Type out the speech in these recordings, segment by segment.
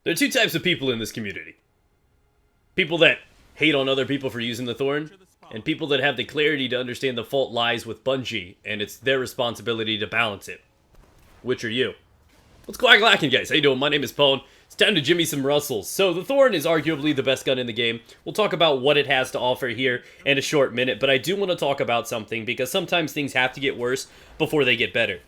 There are two types of people in this community. People that hate on other people for using the Thorn, and people that have the clarity to understand the fault lies with Bungie, and it's their responsibility to balance it. Which are you? What's quack lacking, guys? How you doing? My name is Pone. It's time to jimmy some Russells. So the Thorn is arguably the best gun in the game. We'll talk about what it has to offer here in a short minute, but I do want to talk about something because sometimes things have to get worse before they get better.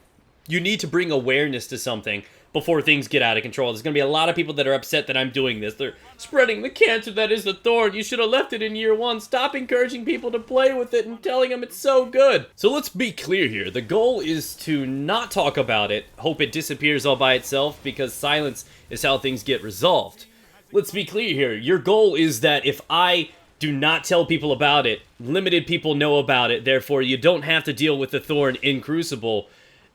You need to bring awareness to something before things get out of control. There's going to be a lot of people that are upset that I'm doing this. They're spreading the cancer that is the Thorn. You should have left it in year one. Stop encouraging people to play with it and telling them it's so good. So let's be clear here. The goal is to not talk about it, hope it disappears all by itself, because silence is how things get resolved. Let's be clear here. Your goal is that if I do not tell people about it, limited people know about it, therefore you don't have to deal with the Thorn in Crucible.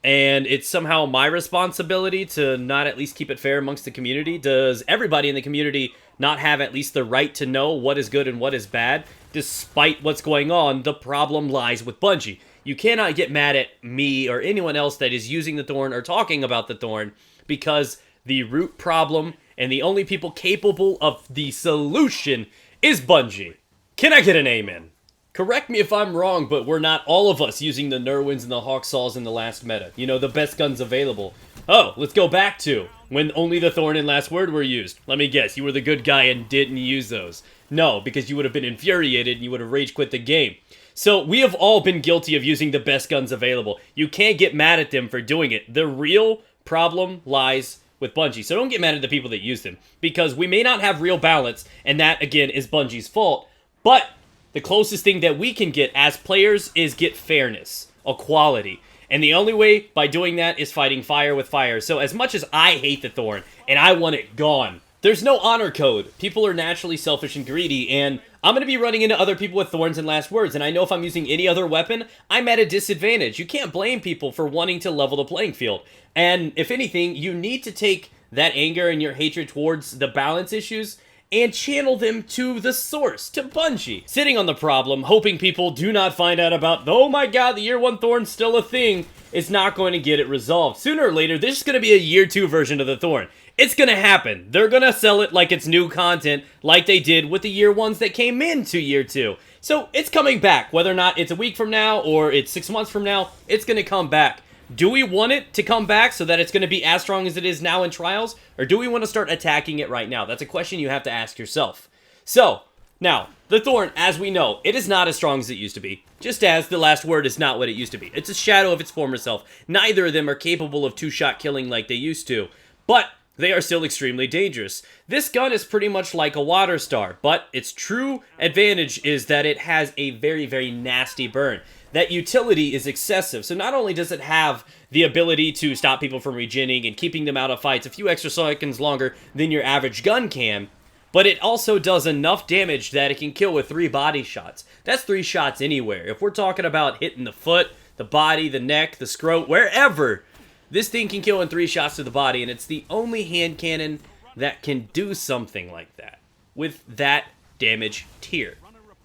And it's somehow my responsibility to not at least keep it fair amongst the community. Does everybody in the community not have at least the right to know what is good and what is bad? Despite what's going on, the problem lies with Bungie. You cannot get mad at me or anyone else that is using the Thorn or talking about the Thorn, because the root problem and the only people capable of the solution is Bungie. Can I get an amen? Correct me if I'm wrong, but we're not all of us using the Nerwins and the Hawksaws in the last meta. You know, the best guns available. Oh, let's go back to when only the Thorn and Last Word were used. Let me guess, you were the good guy and didn't use those. No, because you would have been infuriated and you would have rage quit the game. So we have all been guilty of using the best guns available. You can't get mad at them for doing it. The real problem lies with Bungie. So don't get mad at the people that use them, because we may not have real balance, and that, again, is Bungie's fault. But the closest thing that we can get as players is get fairness, equality. And the only way by doing that is fighting fire with fire. So as much as I hate the Thorn, and I want it gone, there's no honor code. People are naturally selfish and greedy, and I'm going to be running into other people with Thorns and Last Words, and I know if I'm using any other weapon, I'm at a disadvantage. You can't blame people for wanting to level the playing field. And if anything, you need to take that anger and your hatred towards the balance issues and channel them to the source, to Bungie. Sitting on the problem, hoping people do not find out about, oh my god, the year 1 Thorn's still a thing, is not going to get it resolved. Sooner or later, there's going to be a year 2 version of the Thorn. It's going to happen. They're going to sell it like it's new content, like they did with the year 1s that came into year 2. So it's coming back. Whether or not it's a week from now or it's 6 months from now, it's going to come back. Do we want it to come back so that it's going to be as strong as it is now in Trials? Or do we want to start attacking it right now? That's a question you have to ask yourself. So, now, the Thorn, as we know, it is not as strong as it used to be. Just as the Last Word is not what it used to be. It's a shadow of its former self. Neither of them are capable of 2-shot killing like they used to. But they are still extremely dangerous. This gun is pretty much like a water star, but its true advantage is that it has a very, very nasty burn. That utility is excessive, so not only does it have the ability to stop people from regenning and keeping them out of fights a few extra seconds longer than your average gun can, but it also does enough damage that it can kill with 3 body shots. That's 3 shots anywhere. If we're talking about hitting the foot, the body, the neck, the scrot, wherever, this thing can kill in 3 shots to the body, and it's the only hand cannon that can do something like that with that damage tier.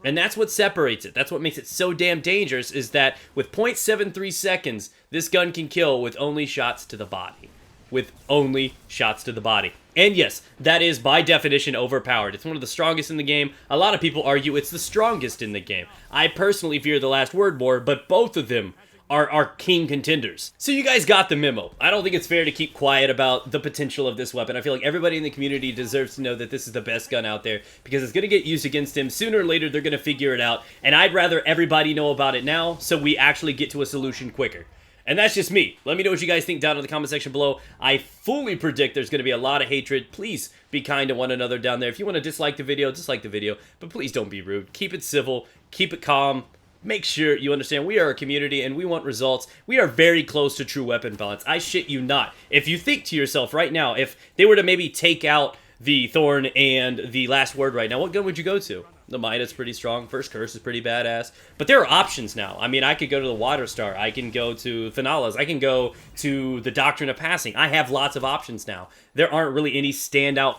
And that's what separates it. That's what makes it so damn dangerous, is that with 0.73 seconds, this gun can kill with only shots to the body. With only shots to the body. And yes, that is by definition overpowered. It's one of the strongest in the game. A lot of people argue it's the strongest in the game. I personally fear the Last Word more, but both of them are king contenders. So you guys got the memo. I don't think it's fair to keep quiet about the potential of this weapon. I feel like everybody in the community deserves to know that this is the best gun out there, because it's going to get used against him. Sooner or later, they're going to figure it out, and I'd rather everybody know about it now so we actually get to a solution quicker. And that's just me. Let me know what you guys think down in the comment section below. I fully predict there's going to be a lot of hatred. Please be kind to one another down there. If you want to dislike the video, but please don't be rude. Keep it civil. Keep it calm. Make sure you understand we are a community and we want results. We are very close to true weapon balance. I shit you not. If you think to yourself right now, if they were to maybe take out the Thorn and the Last Word right now, what gun would you go to? The Midas pretty strong. First Curse is pretty badass. But there are options now. I mean, I could go to the Water Star. I can go to Finales. I can go to the Doctrine of Passing. I have lots of options now. There aren't really any standout,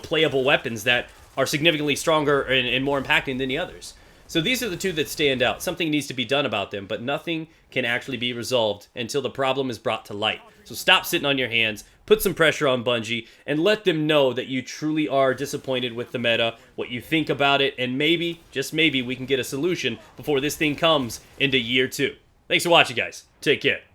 playable weapons that are significantly stronger and more impacting than the others. So these are the 2 that stand out. Something needs to be done about them, but nothing can actually be resolved until the problem is brought to light. So stop sitting on your hands. put some pressure on Bungie, and let them know that you truly are disappointed with the meta, what you think about it, and maybe, just maybe, we can get a solution before this thing comes into year 2. Thanks for watching, guys. Take care.